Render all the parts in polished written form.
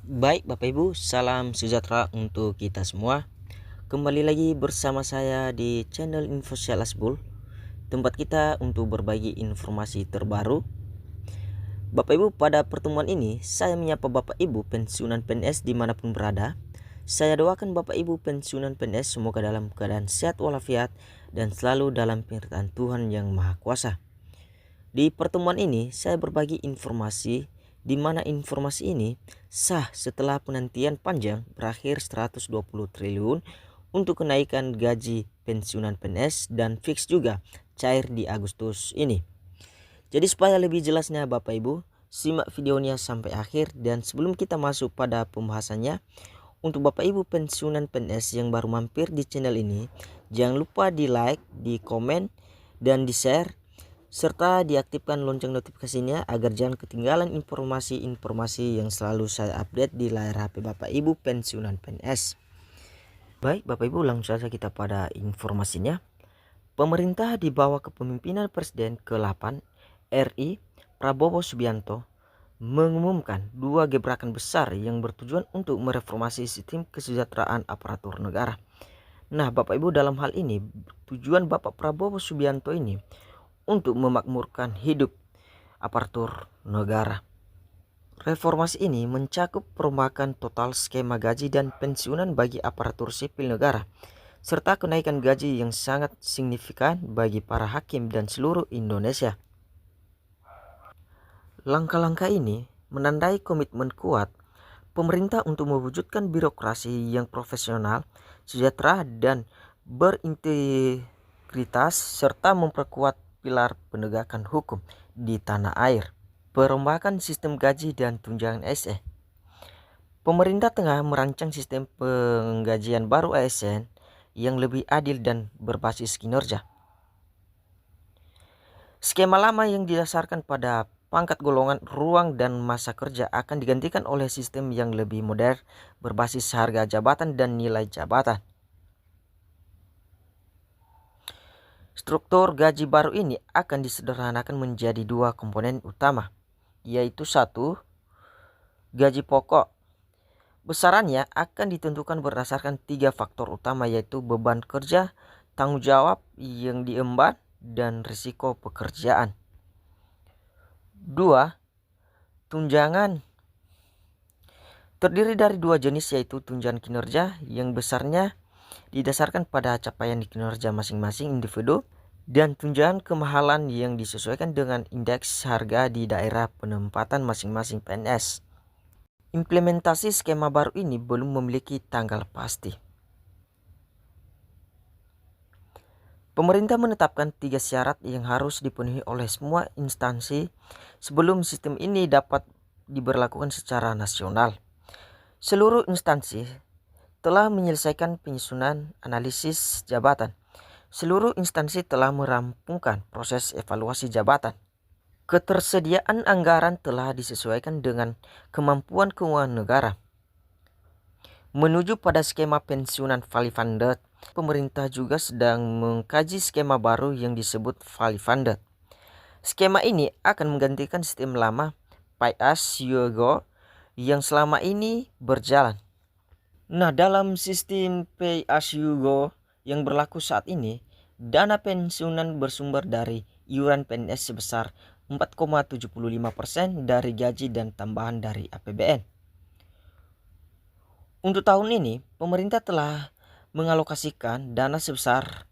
Baik Bapak Ibu, salam sejahtera untuk kita semua. Kembali lagi bersama saya di channel Info Asbul, tempat kita untuk berbagi informasi terbaru. Bapak Ibu, pada pertemuan ini saya menyapa Bapak Ibu pensiunan PNS dimanapun berada. Saya doakan Bapak Ibu pensiunan PNS semoga dalam keadaan sehat walafiat dan selalu dalam penyertaan Tuhan Yang Maha Kuasa. Di pertemuan ini saya berbagi informasi di mana informasi ini sah setelah penantian panjang berakhir 120 triliun untuk kenaikan gaji pensiunan PNS dan fix juga cair di Agustus ini. Jadi supaya lebih jelasnya Bapak Ibu, simak videonya sampai akhir, dan sebelum kita masuk pada pembahasannya, untuk Bapak Ibu pensiunan PNS yang baru mampir di channel ini, jangan lupa di like, di komen, dan di share, serta diaktifkan lonceng notifikasinya agar jangan ketinggalan informasi-informasi yang selalu saya update di layar HP Bapak Ibu pensiunan PNS. Baik Bapak Ibu, langsung saja kita pada informasinya. Pemerintah di bawah kepemimpinan Presiden ke-8 RI Prabowo Subianto mengumumkan dua gebrakan besar yang bertujuan untuk mereformasi sistem kesejahteraan aparatur negara. Nah Bapak Ibu, dalam hal ini tujuan Bapak Prabowo Subianto ini untuk memakmurkan hidup aparatur negara. Reformasi ini mencakup perombakan total skema gaji dan pensiunan bagi aparatur sipil negara, serta kenaikan gaji yang sangat signifikan bagi para hakim dan seluruh Indonesia. Langkah-langkah ini menandai komitmen kuat pemerintah untuk mewujudkan birokrasi yang profesional, sejahtera, dan berintegritas, serta memperkuat pilar penegakan hukum di tanah air. Perombakan sistem gaji dan tunjangan ASN. Pemerintah tengah merancang sistem penggajian baru ASN yang lebih adil dan berbasis kinerja. Skema lama yang didasarkan pada pangkat, golongan, ruang, dan masa kerja akan digantikan oleh sistem yang lebih modern berbasis harga jabatan dan nilai jabatan. Struktur gaji baru ini akan disederhanakan menjadi dua komponen utama, yaitu satu, gaji pokok. Besarannya akan ditentukan berdasarkan tiga faktor utama, yaitu beban kerja, tanggung jawab yang diemban, dan risiko pekerjaan. Dua, tunjangan. Terdiri dari dua jenis, yaitu tunjangan kinerja yang besarnya didasarkan pada capaian di kinerja masing-masing individu, dan tunjangan kemahalan yang disesuaikan dengan indeks harga di daerah penempatan masing-masing PNS. Implementasi skema baru ini belum memiliki tanggal pasti. Pemerintah menetapkan tiga syarat yang harus dipenuhi oleh semua instansi sebelum sistem ini dapat diberlakukan secara nasional. Seluruh instansi telah menyelesaikan penyusunan analisis jabatan. Seluruh instansi telah merampungkan proses evaluasi jabatan. Ketersediaan anggaran telah disesuaikan dengan kemampuan keuangan negara. Menuju pada skema pensiunan fully funded, pemerintah juga sedang mengkaji skema baru yang disebut fully funded. Skema ini akan menggantikan sistem lama Pay As You Go yang selama ini berjalan. Nah, dalam sistem Pay As You Go yang berlaku saat ini, dana pensiunan bersumber dari iuran PNS sebesar 4,75% dari gaji dan tambahan dari APBN. Untuk tahun ini, pemerintah telah mengalokasikan dana sebesar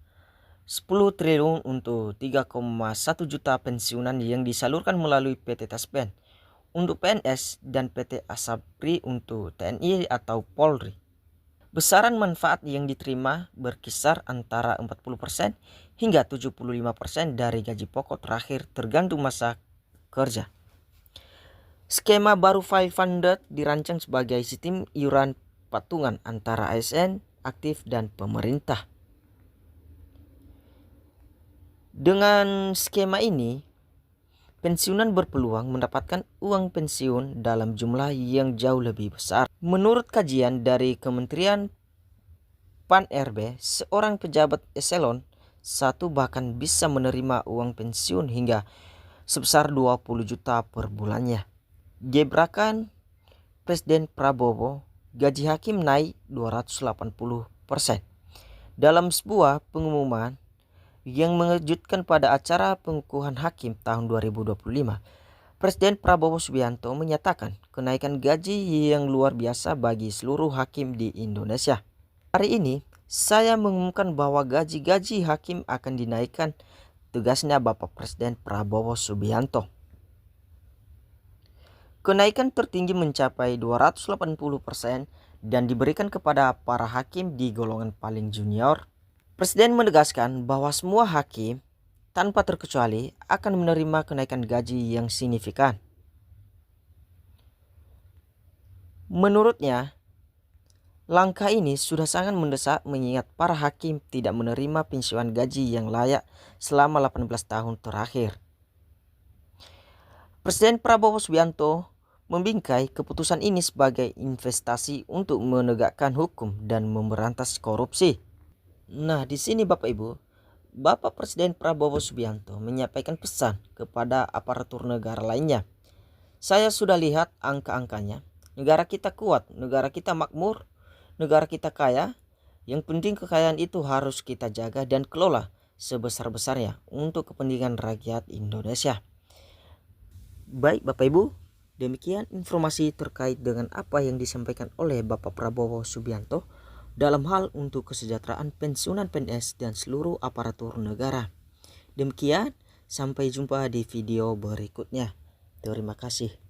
10 triliun untuk 3,1 juta pensiunan yang disalurkan melalui PT Taspen untuk PNS dan PT Asabri untuk TNI atau Polri. Besaran manfaat yang diterima berkisar antara 40% hingga 75% dari gaji pokok terakhir tergantung masa kerja. Skema baru fully funded dirancang sebagai sistem iuran patungan antara ASN aktif dan pemerintah. Dengan skema ini, pensiunan berpeluang mendapatkan uang pensiun dalam jumlah yang jauh lebih besar. Menurut kajian dari Kementerian PAN-RB, seorang pejabat eselon 1 bahkan bisa menerima uang pensiun hingga sebesar 20 juta per bulannya. Gebrakan Presiden Prabowo, gaji hakim naik 280%. Dalam sebuah pengumuman yang mengejutkan pada acara pengukuhan hakim tahun 2025, Presiden Prabowo Subianto menyatakan kenaikan gaji yang luar biasa bagi seluruh hakim di Indonesia. Hari ini, saya mengumumkan bahwa gaji-gaji hakim akan dinaikkan, tegasnya Bapak Presiden Prabowo Subianto. Kenaikan tertinggi mencapai 280% dan diberikan kepada para hakim di golongan paling junior. Presiden menegaskan bahwa semua hakim tanpa terkecuali akan menerima kenaikan gaji yang signifikan. Menurutnya, langkah ini sudah sangat mendesak mengingat para hakim tidak menerima pensiunan gaji yang layak selama 18 tahun terakhir. Presiden Prabowo Subianto membingkai keputusan ini sebagai investasi untuk menegakkan hukum dan memberantas korupsi. Nah, di sini Bapak Ibu, Bapak Presiden Prabowo Subianto menyampaikan pesan kepada aparatur negara lainnya. Saya sudah lihat angka-angkanya. Negara kita kuat, negara kita makmur, negara kita kaya. Yang penting kekayaan itu harus kita jaga dan kelola sebesar-besarnya untuk kepentingan rakyat Indonesia. Baik Bapak Ibu, demikian informasi terkait dengan apa yang disampaikan oleh Bapak Prabowo Subianto dalam hal untuk kesejahteraan pensiunan PNS dan seluruh aparatur negara. Demikian, sampai jumpa di video berikutnya. Terima kasih.